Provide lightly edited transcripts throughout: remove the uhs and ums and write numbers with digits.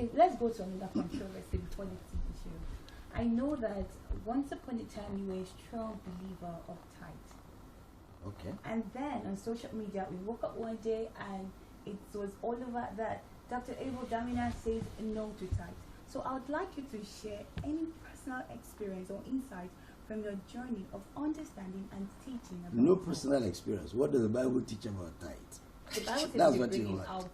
Okay, let's go to another controversy before the tea issue. I know that once upon a time you were a strong believer of tithe. Okay. And then on social media, we woke up one day and it was all over that Dr. Abel Damina says no to tithe. So I would like you to share any personal experience or insight from your journey of understanding and teaching about No tithe. personal experience. What does the Bible teach about tithe? The Bible says That's we what bring you in want. our 10%.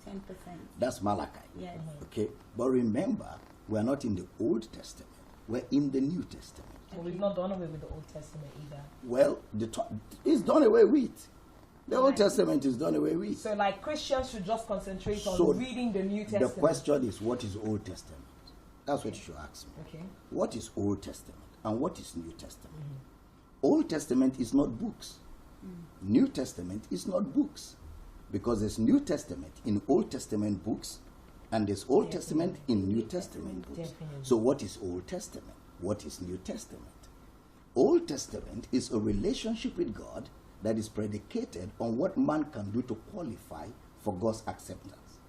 That's Malachi. Yes. Okay. But remember, we are not in the Old Testament. We're in the New Testament. Well, we've not done away with the Old Testament either. Well, it's done away with. The Old Right. Testament is done away with. So, like, Christians should just concentrate So on reading the New Testament. The question is, what is Old Testament? That's what you should ask me. Okay. What is Old Testament and what is New Testament? Old Testament is not books. New Testament is not books. Because there's New Testament in Old Testament books and there's Old Testament in New Testament books. Definitely. So what is Old Testament? What is New Testament? Old Testament is a relationship with God that is predicated on what man can do to qualify for God's acceptance.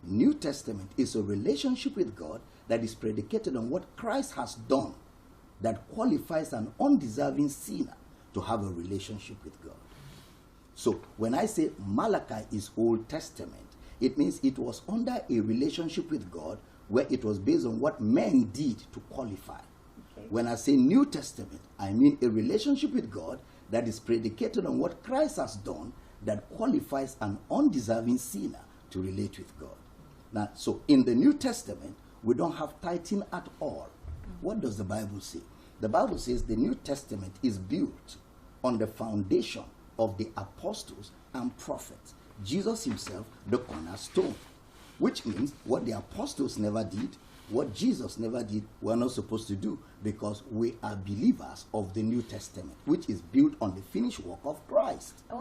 New Testament is a relationship with God that is predicated on what Christ has done that qualifies an undeserving sinner to have a relationship with God. So when I say Malachi is Old Testament, it means it was under a relationship with God where it was based on what men did to qualify. Okay. When I say New Testament, I mean a relationship with God that is predicated on what Christ has done that qualifies an undeserving sinner to relate with God. Now, so in the New Testament, we don't have tithing at all. What does the Bible say? The Bible says the New Testament is built on the foundation of the apostles and prophets. Jesus himself, the cornerstone. Which means what the apostles never did, what Jesus never did, we're not supposed to do, because we are believers of the New Testament, which is built on the finished work of Christ.